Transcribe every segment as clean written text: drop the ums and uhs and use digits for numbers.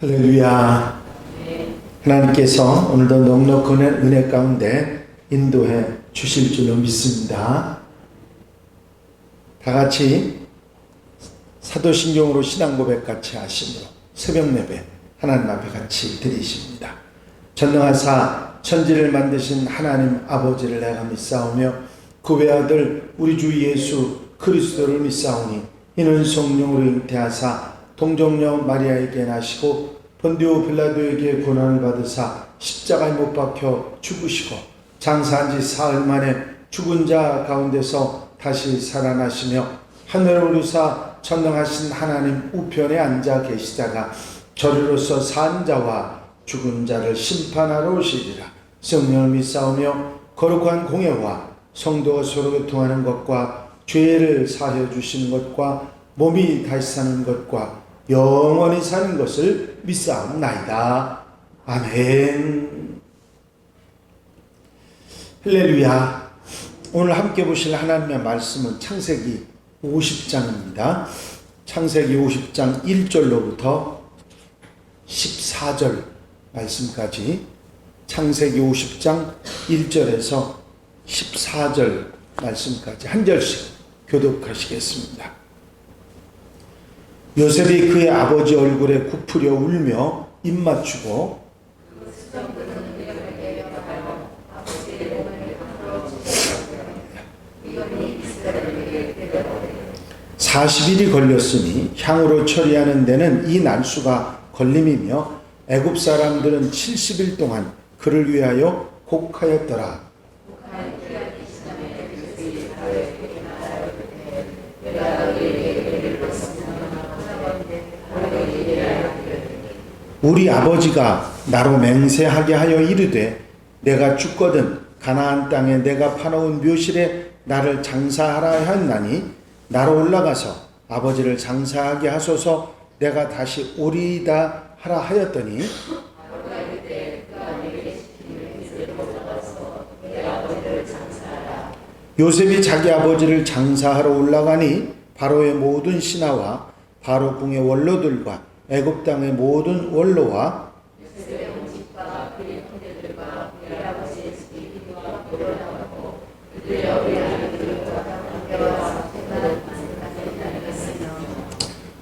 할렐루야. 하나님께서 오늘도 넉넉한 은혜 가운데 인도해 주실 줄로 믿습니다. 다 같이 사도신경으로 신앙 고백 같이 하심으로 새벽 예배 하나님 앞에 같이 드리십니다. 전능하사 천지를 만드신 하나님 아버지를 내가 믿사오며 그 외아들 우리 주 예수 그리스도를 믿사오니 이는 성령으로 잉태하사 동정녀 마리아에게 나시고 본디오 빌라도에게 고난을 받으사 십자가에 못 박혀 죽으시고 장사한 지 사흘 만에 죽은 자 가운데서 다시 살아나시며 하늘을 오르사 전능하신 하나님 우편에 앉아 계시다가 저리로서 산 자와 죽은 자를 심판하러 오시리라. 성령을 믿사오며 거룩한 공예와 성도가 서로 교통하는 것과 죄를 사하여 주시는 것과 몸이 다시 사는 것과 영원히 사는 것을 믿사옵나이다. 아멘. 할렐루야. 오늘 함께 보실 하나님의 말씀은 창세기 50장입니다. 창세기 50장 1절로부터 14절 말씀까지 창세기 50장 1절에서 14절 말씀까지 한 절씩 교독하시겠습니다. 요셉이 그의 아버지 얼굴에 굽으려 울며 입 맞추고 40일이 걸렸으니 향으로 처리하는 데는 이 날수가 걸림이며 애굽 사람들은 70일 동안 그를 위하여 곡하였더라. 우리 아버지가 나로 맹세하게 하여 이르되 내가 죽거든 가나안 땅에 내가 파놓은 묘실에 나를 장사하라 하였나니 나로 올라가서 아버지를 장사하게 하소서 내가 다시 오리이다 하라 하였더니 요셉이 자기 아버지를 장사하러 올라가니 바로의 모든 신하와 바로 궁의 원로들과 애굽 땅의 모든 원로와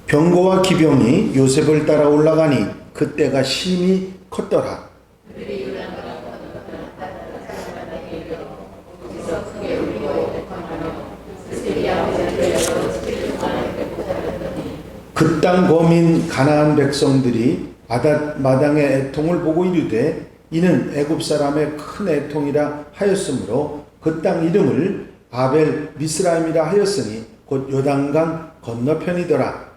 병거와 기병이 요셉을 따라 올라가니 그때가 심히 컸더라. 그 땅 거민 가나안 백성들이 마당의 애통을 보고 이르되 이는 애굽 사람의 큰 애통이라 하였으므로 그 땅 이름을 아벨 미스라임이라 하였으니 곧 요단강 건너편이더라.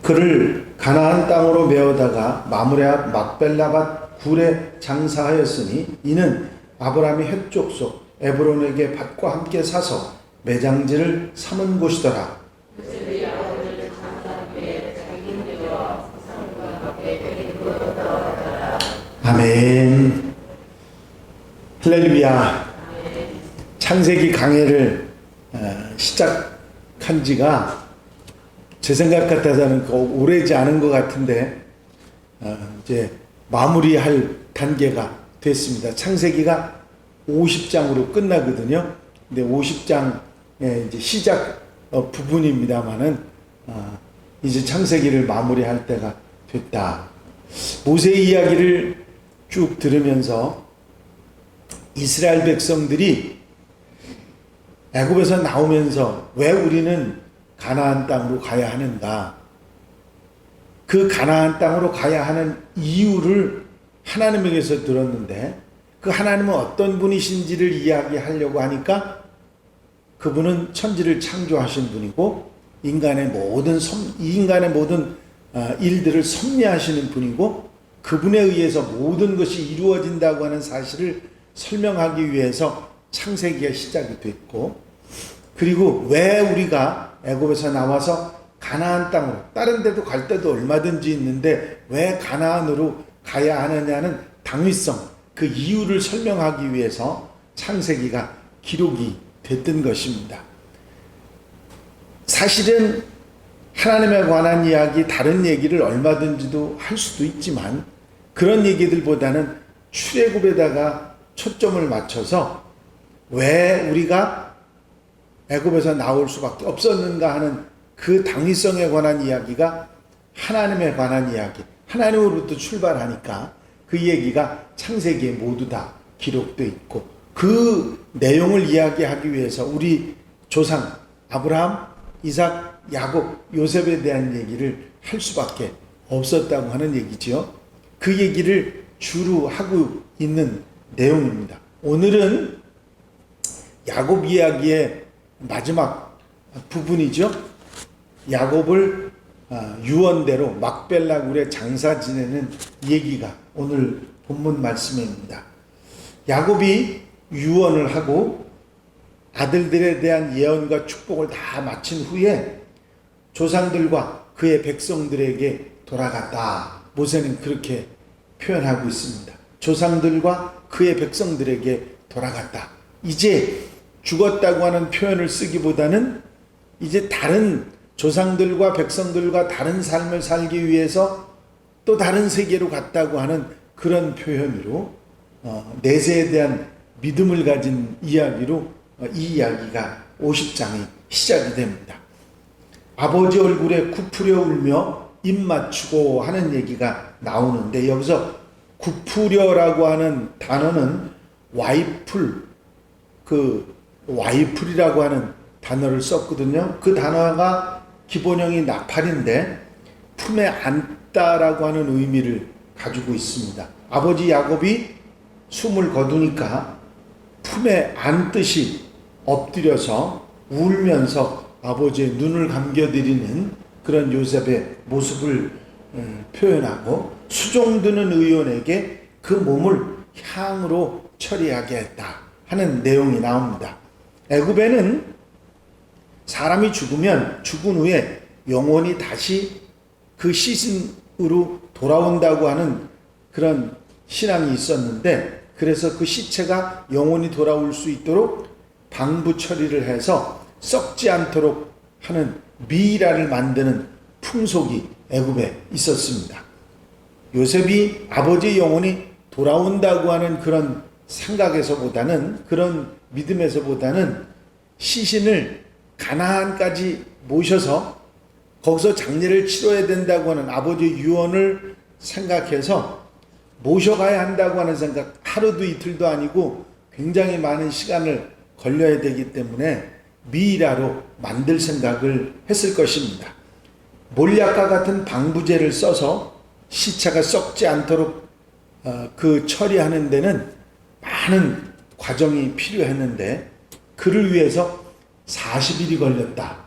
그를 가나안 땅으로 메어다가 마므레 앞 막벨라밭 굴에 장사하였으니 이는 아브라함이 헷 족속 에브론에게 밭과 함께 사서 매장지를 삼은 곳이더라. 아멘. 할렐루야. 창세기 강해를 시작한 지가 제 생각 같아서는 오래지 않은 것 같은데 이제 마무리할 단계가 됐습니다. 창세기가 50장으로 끝나거든요. 근데 50장의 이제 시작 부분입니다만은 이제 창세기를 마무리할 때가 됐다. 모세의 이야기를 쭉 들으면서 이스라엘 백성들이 애굽에서 나오면서 왜 우리는 가나안 땅으로 가야 하는가? 그 가나안 땅으로 가야 하는 이유를 하나님에게서 들었는데 그 하나님은 어떤 분이신지를 이야기하려고 하니까 그분은 천지를 창조하신 분이고 인간의 모든 일들을 섭리하시는 분이고 그분에 의해서 모든 것이 이루어진다고 하는 사실을 설명하기 위해서 창세기가 시작이 됐고 그리고 왜 우리가 애굽에서 나와서 가나안 땅으로, 다른 데도 갈 데도 얼마든지 있는데 왜 가나안으로 가야 하느냐는 당위성, 그 이유를 설명하기 위해서 창세기가 기록이 됐던 것입니다. 사실은 하나님에 관한 이야기, 다른 얘기를 얼마든지도 할 수도 있지만 그런 얘기들보다는 출애굽에다가 초점을 맞춰서 왜 우리가 애굽에서 나올 수밖에 없었는가 하는 그 당위성에 관한 이야기가 하나님에 관한 이야기, 하나님으로부터 출발하니까 그 얘기가 창세기에 모두 다 기록되어 있고, 그 내용을 이야기하기 위해서 우리 조상 아브라함, 이삭, 야곱, 요셉에 대한 얘기를 할 수밖에 없었다고 하는 얘기지요. 그 얘기를 주로 하고 있는 내용입니다. 오늘은 야곱 이야기의 마지막 부분이죠. 야곱을 유언대로 막벨라 굴에 장사 지내는 얘기가 오늘 본문 말씀입니다. 야곱이 유언을 하고 아들들에 대한 예언과 축복을 다 마친 후에 조상들과 그의 백성들에게 돌아갔다. 모세는 그렇게 표현하고 있습니다. 조상들과 그의 백성들에게 돌아갔다. 이제 죽었다고 하는 표현을 쓰기보다는 이제 다른 조상들과 백성들과 다른 삶을 살기 위해서 또 다른 세계로 갔다고 하는 그런 표현으로 내세에 대한 믿음을 가진 이야기로 이 이야기가 50장이 시작이 됩니다. 아버지 얼굴에 굽으려 울며 입 맞추고 하는 얘기가 나오는데, 여기서 굽으려라고 하는 단어는 와이풀이라고 하는 단어를 썼거든요. 그 단어가 기본형이 나팔인데 품에 안다라고 하는 의미를 가지고 있습니다. 아버지 야곱이 숨을 거두니까 품에 안듯이 엎드려서 울면서 아버지의 눈을 감겨드리는 그런 요셉의 모습을 표현하고, 수종드는 의원에게 그 몸을 향으로 처리하게 했다 하는 내용이 나옵니다. 애굽에는 사람이 죽은 후에 영혼이 다시 그 시신으로 돌아온다고 하는 그런 신앙이 있었는데, 그래서 그 시체가 영혼이 돌아올 수 있도록 방부 처리를 해서 썩지 않도록 하는 미이라를 만드는 풍속이 애굽에 있었습니다. 요셉이 아버지의 영혼이 돌아온다고 하는 그런 생각에서보다는, 그런 믿음에서보다는 시신을 가나안까지 모셔서 거기서 장례를 치러야 된다고 하는 아버지의 유언을 생각해서 모셔가야 한다고 하는 생각, 하루도 이틀도 아니고 굉장히 많은 시간을 걸려야 되기 때문에 미이라로 만들 생각을 했을 것입니다. 몰약과 같은 방부제를 써서 시체가 썩지 않도록 그 처리하는 데는 많은 과정이 필요했는데, 그를 위해서 40일이 걸렸다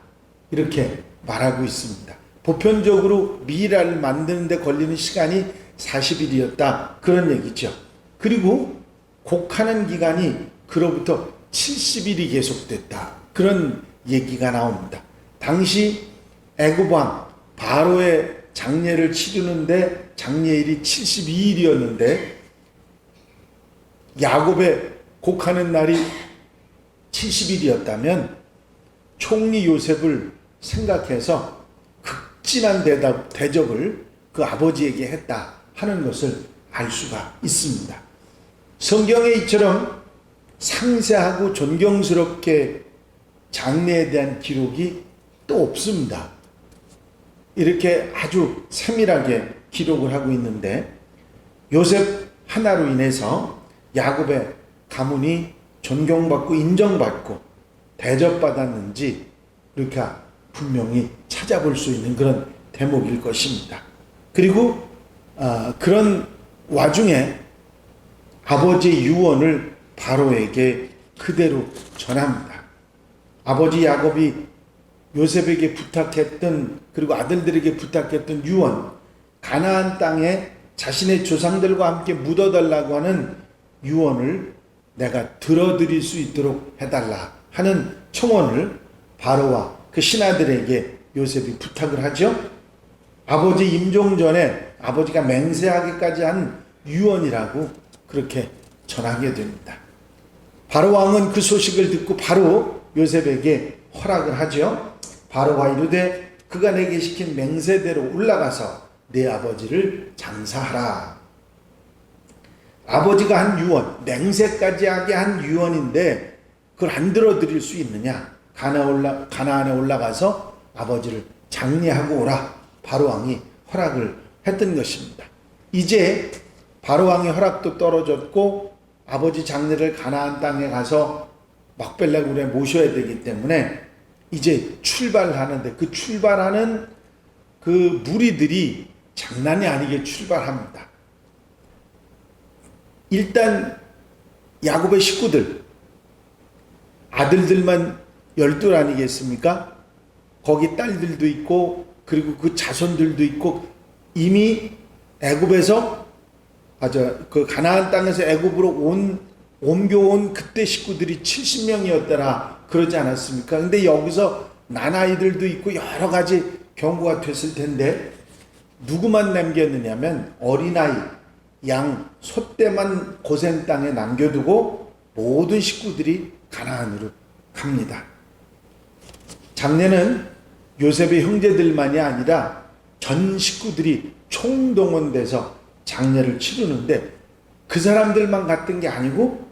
이렇게 말하고 있습니다. 보편적으로 미이라를 만드는 데 걸리는 시간이 40일이었다 그런 얘기죠. 그리고 곡하는 기간이 그로부터 70일이 계속됐다 그런 얘기가 나옵니다. 당시 애굽 왕 바로의 장례를 치르는데 장례일이 72일이었는데 야곱의 곡하는 날이 70일이었다면 총리 요셉을 생각해서 극진한 대접을 그 아버지에게 했다 하는 것을 알 수가 있습니다. 성경에 이처럼 상세하고 존경스럽게 장례에 대한 기록이 또 없습니다. 이렇게 아주 세밀하게 기록을 하고 있는데, 요셉 하나로 인해서 야곱의 가문이 존경받고 인정받고 대접받았는지 우리가 분명히 찾아볼 수 있는 그런 대목일 것입니다. 그리고 그런 와중에 아버지의 유언을 바로에게 그대로 전합니다. 아버지 야곱이 요셉에게 부탁했던, 그리고 아들들에게 부탁했던 유언, 가나안 땅에 자신의 조상들과 함께 묻어달라고 하는 유언을 내가 들어드릴 수 있도록 해달라 하는 청원을 바로와 그 신하들에게 요셉이 부탁을 하죠. 아버지 임종 전에 아버지가 맹세하기까지 한 유언이라고 그렇게 전하게 됩니다. 바로 왕은 그 소식을 듣고 바로 요셉에게 허락을 하죠. 바로가 이르되 그가 내게 시킨 맹세대로 올라가서 내 아버지를 장사하라. 아버지가 한 유언, 맹세까지 하게 한 유언인데 그걸 안 들어드릴 수 있느냐? 가나안에 올라가서 아버지를 장례하고 오라. 바로 왕이 허락을 했던 것입니다. 이제 바로 왕의 허락도 떨어졌고 아버지 장례를 가나안 땅에 가서 막벨라 굴에 모셔야 되기 때문에 이제 출발하는데 그 출발하는 그 무리들이 장난이 아니게 출발합니다. 일단 야곱의 식구들, 아들들만 12 아니겠습니까? 거기 딸들도 있고 그리고 그 자손들도 있고 이미 애굽에서 그 가나안 땅에서 애굽으로 옮겨온 그때 식구들이 70명이었더라 그러지 않았습니까? 근데 여기서 난아이들도 있고 여러 가지 경고가 됐을 텐데 누구만 남겼느냐면 어린아이, 양, 소떼만 고센 땅에 남겨두고 모든 식구들이 가나안으로 갑니다. 장례는 요셉의 형제들만이 아니라 전 식구들이 총동원돼서 장례를 치르는데 그 사람들만 갔던 게 아니고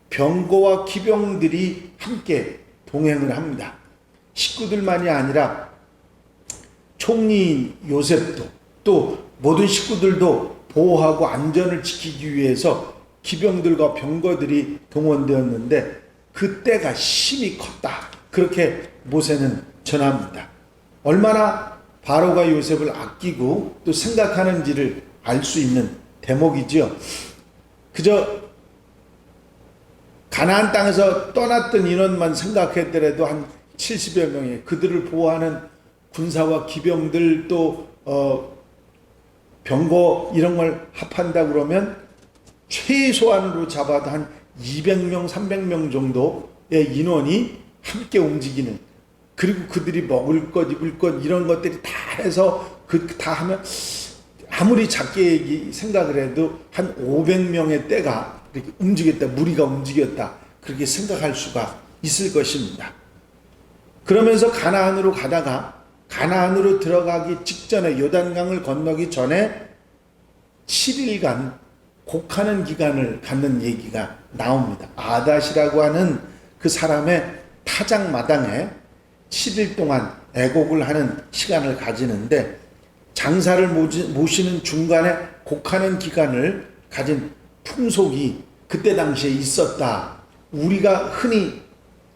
병거와 기병들이 함께 동행을 합니다. 식구들만이 아니라 총리인 요셉도 또 모든 식구들도 보호하고 안전을 지키기 위해서 기병들과 병거들이 동원되었는데 그 때가 심히 컸다. 그렇게 모세는 전합니다. 얼마나 바로가 요셉을 아끼고 또 생각하는지를 알 수 있는 대목이지요. 그저 가나안 땅에서 떠났던 인원만 생각했더라도 한 70여 명의 그들을 보호하는 군사와 기병들 또 병거 이런 걸 합한다 그러면 최소한으로 잡아도 한 200명, 300명 정도의 인원이 함께 움직이는, 그리고 그들이 먹을 것, 입을 것 이런 것들이 다 해서 다 하면 아무리 작게 생각을 해도 한 500명의 떼가 이렇게 움직였다, 무리가 움직였다 그렇게 생각할 수가 있을 것입니다. 그러면서 가나안으로 가다가 가나안으로 들어가기 직전에 요단강을 건너기 전에 7일간 곡하는 기간을 갖는 얘기가 나옵니다. 아닷이라고 하는 그 사람의 타작마당에 7일 동안 애곡을 하는 시간을 가지는데 장사를 모시는 중간에 곡하는 기간을 가진 풍속이 그때 당시에 있었다. 우리가 흔히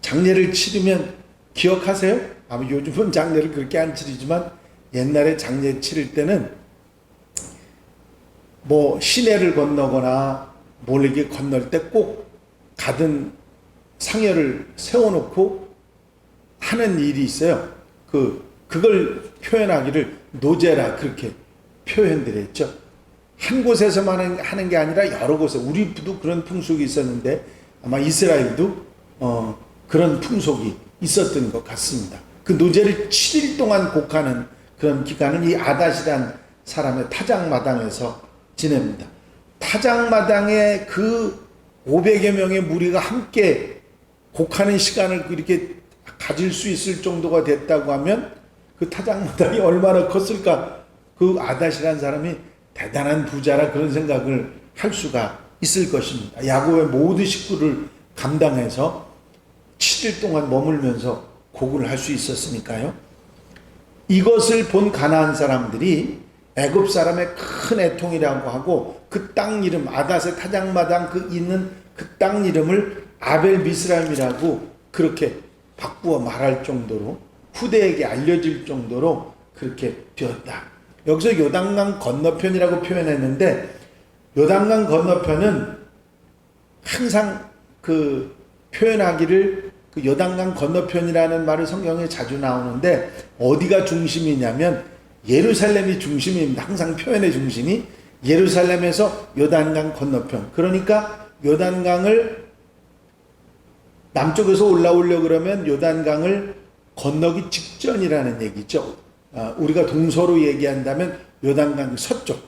장례를 치르면 기억하세요? 아마 요즘은 장례를 그렇게 안 치르지만 옛날에 장례 치를 때는 뭐 시내를 건너거나 뭘 이렇게 건널 때 꼭 가든 상여를 세워놓고 하는 일이 있어요. 그걸 표현하기를 노제라 그렇게 표현들 했죠. 한 곳에서만 하는 게 아니라 여러 곳에, 우리도 그런 풍속이 있었는데 아마 이스라엘도 그런 풍속이 있었던 것 같습니다. 그 노제를 7일 동안 곡하는 그런 기간을 이 아닷이란 사람의 타작마당에서 지냅니다. 타작마당에 그 500여 명의 무리가 함께 곡하는 시간을 이렇게 가질 수 있을 정도가 됐다고 하면 그 타작마당이 얼마나 컸을까. 그 아닷이라는 사람이 대단한 부자라 그런 생각을 할 수가 있을 것입니다. 야곱의 모든 식구를 감당해서 7일 동안 머물면서 곡을 할 수 있었으니까요. 이것을 본 가나안 사람들이 애굽 사람의 큰 애통이라고 하고 그 땅 이름, 아닷의 타작마당 있는 그 땅 이름을 아벨 미스라임이라고 그렇게 바꾸어 말할 정도로, 후대에게 알려질 정도로 그렇게 되었다. 여기서 요단강 건너편이라고 표현했는데 요단강 건너편은 항상 그 표현하기를 그 요단강 건너편이라는 말을 성경에 자주 나오는데 어디가 중심이냐면 예루살렘이 중심입니다. 항상 표현의 중심이 예루살렘에서 요단강 건너편. 그러니까 요단강을 남쪽에서 올라오려고 그러면 요단강을 건너기 직전이라는 얘기죠. 우리가 동서로 얘기한다면 요단강 서쪽,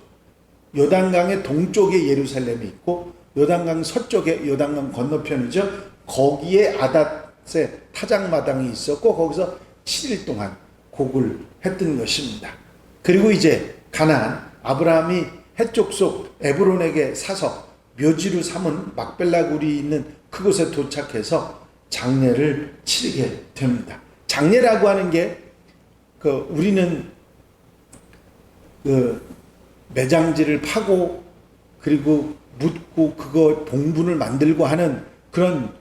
요단강의 동쪽에 예루살렘이 있고 요단강 서쪽에 요단강 건너편이죠. 거기에 아닷의 타작마당이 있었고 거기서 7일 동안 곡을 했던 것입니다. 그리고 이제 가나안, 아브라함이 해쪽 속 에브론에게 사서 묘지로 삼은 막벨라 굴이 있는 그곳에 도착해서 장례를 치르게 됩니다. 장례라고 하는 게 우리는 매장지를 파고 그리고 묻고 그거 봉분을 만들고 하는 그런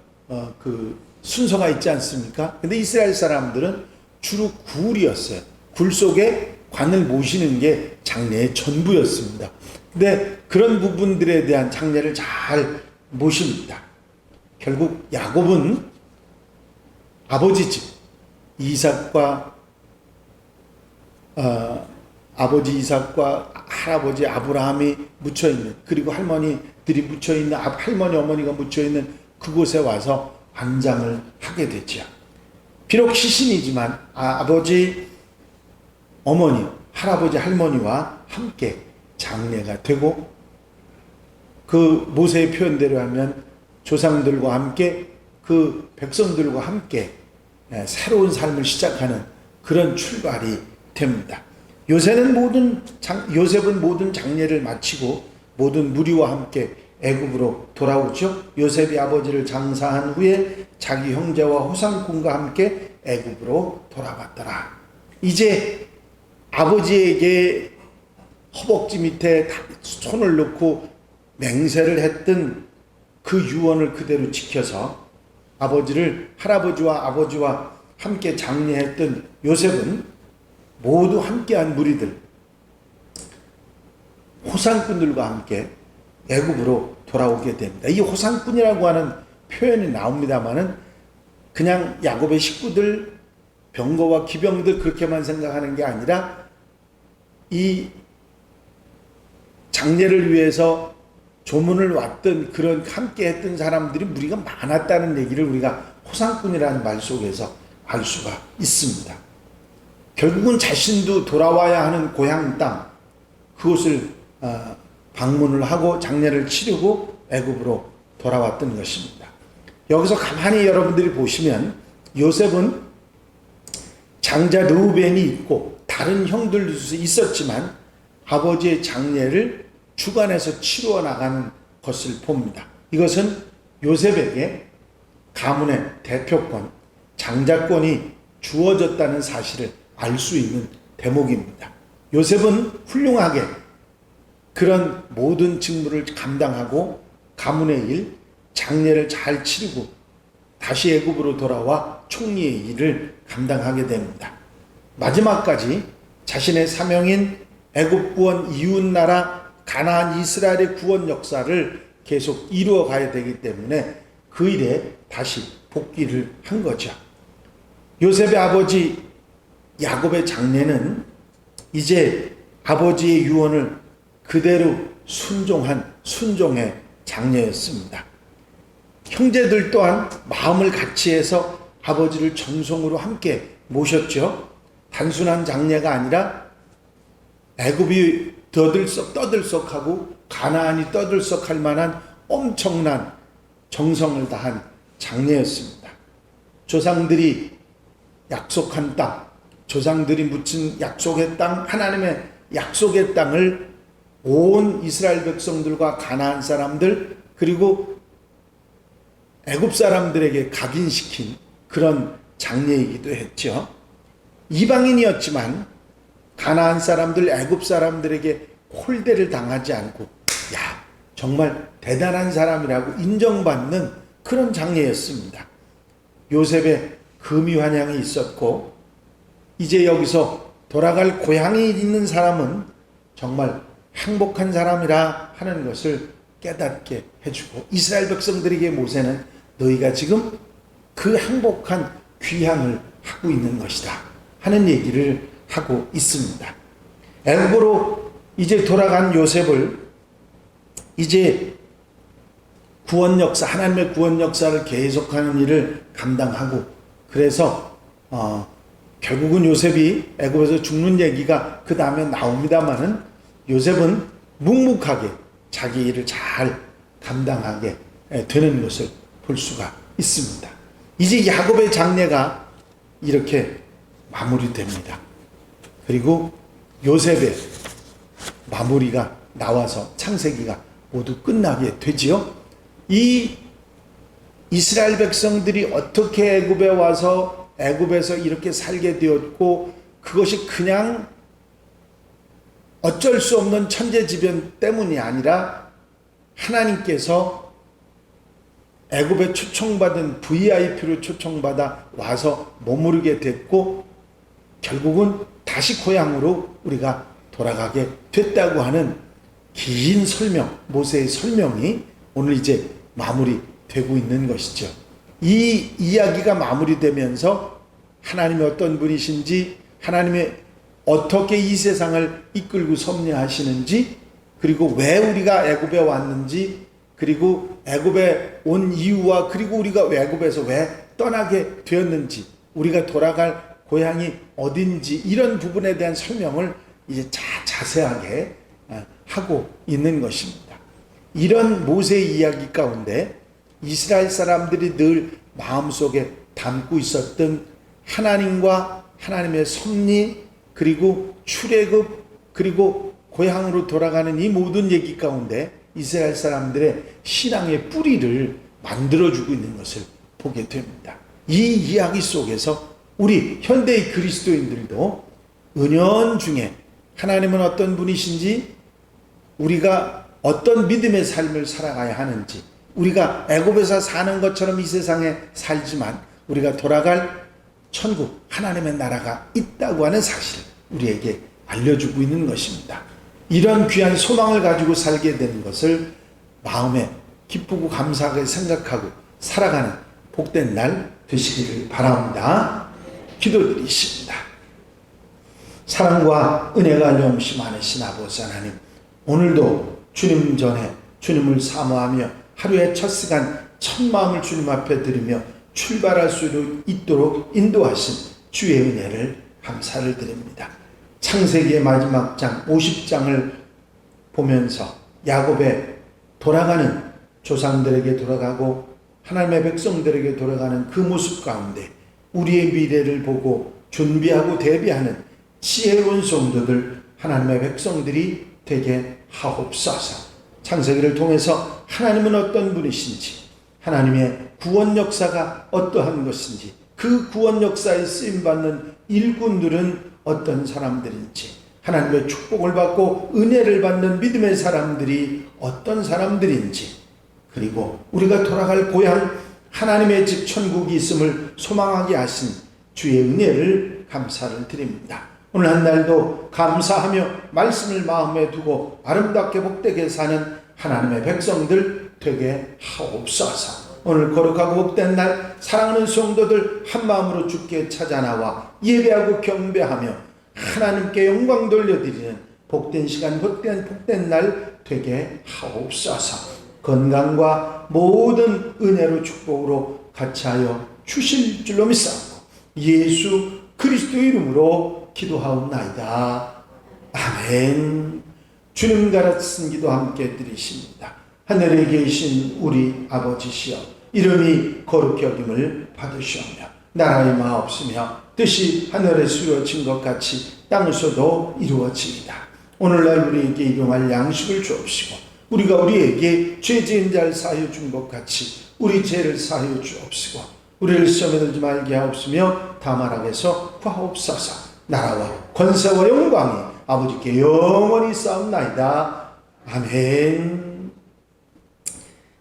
순서가 있지 않습니까? 근데 이스라엘 사람들은 주로 굴이었어요. 굴 속에 관을 모시는 게 장례의 전부였습니다. 근데 그런 부분들에 대한 장례를 잘 모십니다. 결국 야곱은 아버지 집 아버지 이삭과 할아버지 아브라함이 묻혀있는, 그리고 할머니들이 묻혀있는, 할머니 어머니가 묻혀있는 그곳에 와서 안장을 하게 되죠. 비록 시신이지만 아버지 어머니 할아버지 할머니와 함께 장례가 되고, 그 모세의 표현대로 하면 조상들과 함께 그 백성들과 함께 새로운 삶을 시작하는 그런 출발이 됩니다. 요셉은 모든 장례를 마치고 모든 무리와 함께 애굽으로 돌아오죠. 요셉이 아버지를 장사한 후에 자기 형제와 호상꾼과 함께 애굽으로 돌아왔더라. 이제 아버지에게 허벅지 밑에 손을 넣고 맹세를 했던 그 유언을 그대로 지켜서 할아버지와 아버지와 함께 장례했던 요셉은 모두 함께한 무리들, 호상꾼들과 함께 애굽으로 돌아오게 됩니다. 이 호상꾼이라고 하는 표현이 나옵니다만은 그냥 야곱의 식구들, 병거와 기병들 그렇게만 생각하는 게 아니라 이 장례를 위해서 조문을 왔던 그런 함께 했던 사람들이 무리가 많았다는 얘기를 우리가 호상꾼이라는 말 속에서 알 수가 있습니다. 결국은 자신도 돌아와야 하는 고향 땅, 그곳을 방문을 하고 장례를 치르고 애굽으로 돌아왔던 것입니다. 여기서 가만히 여러분들이 보시면 요셉은 장자 르우벤이 있고 다른 형들도 있었지만 아버지의 장례를 주관해서 치루어 나가는 것을 봅니다. 이것은 요셉에게 가문의 대표권, 장자권이 주어졌다는 사실을 알 수 있는 대목입니다. 요셉은 훌륭하게 그런 모든 직무를 감당하고 가문의 일, 장례를 잘 치르고 다시 애굽으로 돌아와 총리의 일을 감당하게 됩니다. 마지막까지 자신의 사명인 애굽 구원 이웃나라 가나안 이스라엘의 구원 역사를 계속 이루어 가야 되기 때문에 그 일에 다시 복귀를 한 거죠. 요셉의 아버지 야곱의 장례는 이제 아버지의 유언을 그대로 순종한 순종의 장례였습니다. 형제들 또한 마음을 같이해서 아버지를 전송으로 함께 모셨죠. 단순한 장례가 아니라 애굽이 떠들썩하고 가나안이 떠들썩할 만한 엄청난 정성을 다한 장례였습니다. 조상들이 약속한 땅, 조상들이 묻힌 약속의 땅, 하나님의 약속의 땅을 온 이스라엘 백성들과 가나안 사람들 그리고 애굽 사람들에게 각인시킨 그런 장례이기도 했죠. 이방인이었지만 가나안 사람들, 애굽 사람들에게 홀대를 당하지 않고 정말 대단한 사람이라고 인정받는 그런 장례였습니다. 요셉의 금이 환영이 있었고 이제 여기서 돌아갈 고향이 있는 사람은 정말 행복한 사람이라 하는 것을 깨닫게 해주고 이스라엘 백성들에게 모세는 너희가 지금 그 행복한 귀향을 하고 있는 것이다 하는 얘기를 하고 있습니다. 애굽으로 이제 돌아간 요셉을 이제 구원 역사, 하나님의 구원 역사를 계속하는 일을 감당하고 그래서 결국은 요셉이 애굽에서 죽는 얘기가 그 다음에 나옵니다마는 요셉은 묵묵하게 자기 일을 잘 감당하게 되는 것을 볼 수가 있습니다. 이제 야곱의 장례가 이렇게 마무리됩니다. 그리고 요셉의 마무리가 나와서 창세기가 모두 끝나게 되지요. 이 이스라엘 백성들이 어떻게 애굽에 와서 애굽에서 이렇게 살게 되었고, 그것이 그냥 어쩔 수 없는 천재지변 때문이 아니라 하나님께서 애굽에 초청받은 VIP로 초청받아 와서 머무르게 됐고, 결국은 다시 고향으로 우리가 돌아가게 됐다고 하는 긴 설명, 모세의 설명이 오늘 이제 마무리되고 있는 것이죠. 이 이야기가 마무리되면서 하나님이 어떤 분이신지, 하나님이 어떻게 이 세상을 이끌고 섭리하시는지, 그리고 왜 우리가 애굽에 왔는지, 그리고 애굽에 온 이유와 그리고 우리가 애굽에서 왜 떠나게 되었는지, 우리가 돌아갈 고향이 어딘지, 이런 부분에 대한 설명을 이제 자세하게 하고 있는 것입니다. 이런 모세의 이야기 가운데 이스라엘 사람들이 늘 마음속에 담고 있었던 하나님과 하나님의 섭리, 그리고 출애굽, 그리고 고향으로 돌아가는 이 모든 얘기 가운데 이스라엘 사람들의 신앙의 뿌리를 만들어주고 있는 것을 보게 됩니다. 이 이야기 속에서 우리 현대의 그리스도인들도 은연중에 하나님은 어떤 분이신지, 우리가 어떤 믿음의 삶을 살아가야 하는지, 우리가 애굽에서 사는 것처럼 이 세상에 살지만 우리가 돌아갈 천국, 하나님의 나라가 있다고 하는 사실을 우리에게 알려주고 있는 것입니다. 이런 귀한 소망을 가지고 살게 되는 것을 마음에 기쁘고 감사하게 생각하고 살아가는 복된 날 되시기를 바랍니다. 기도드리십니다. 사랑과 은혜가 넘치 많으신 아버지 하나님, 오늘도 주님 전에 주님을 사모하며 하루의 첫 시간 첫 마음을 주님 앞에 드리며 출발할 수 있도록 인도하신 주의 은혜를 감사를 드립니다. 창세기의 마지막 장 50장을 보면서 야곱의 돌아가는, 조상들에게 돌아가고 하나님의 백성들에게 돌아가는 그 모습 가운데 우리의 미래를 보고 준비하고 대비하는 지혜로운 성도들, 하나님의 백성들이 되게 하옵소서. 창세기를 통해서 하나님은 어떤 분이신지, 하나님의 구원 역사가 어떠한 것인지, 그 구원 역사에 쓰임받는 일꾼들은 어떤 사람들인지, 하나님의 축복을 받고 은혜를 받는 믿음의 사람들이 어떤 사람들인지, 그리고 우리가 돌아갈 고향 하나님의 집 천국이 있음을 소망하게 하신 주의 은혜를 감사를 드립니다. 오늘 한 날도 감사하며 말씀을 마음에 두고 아름답게 복되게 사는 하나님의 백성들 되게 하옵소서. 오늘 거룩하고 복된 날 사랑하는 성도들 한 마음으로 주께 찾아 나와 예배하고 경배하며 하나님께 영광 돌려드리는 복된 시간, 복된 날 되게 하옵소서. 건강과 모든 은혜로 축복으로 같이하여 주실 줄로 믿사옵고 예수 그리스도 이름으로 기도하옵나이다. 아멘. 주님 가르친 기도 함께 드리십니다. 하늘에 계신 우리 아버지시여, 이름이 거룩히 여김을 받으시오며 나라의 마옵시며 뜻이 하늘에서 이루어진 것 같이 땅에서도 이루어지이다. 오늘날 우리에게 일용할 양식을 주옵시고 우리가 우리에게 죄 지은 자를 사하여 준 것 같이 우리 죄를 사하여 주옵시고 우리를 시험에 들지 말게 하옵시며 다만 악에서 구하옵소서. 나라와 권세와 영광이 아버지께 영원히 싸움나이다. 아멘.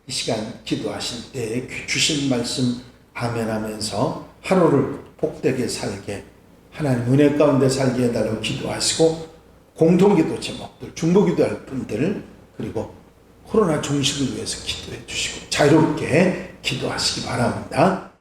이 시간 기도하실 때 주신 말씀 아멘 하면서 하루를 복되게 살게, 하나님 은혜 가운데 살게 해달라고 기도하시고, 공동기도 제목들, 중보기도할 분들, 그리고 코로나 종식을 위해서 기도해 주시고 자유롭게 기도하시기 바랍니다.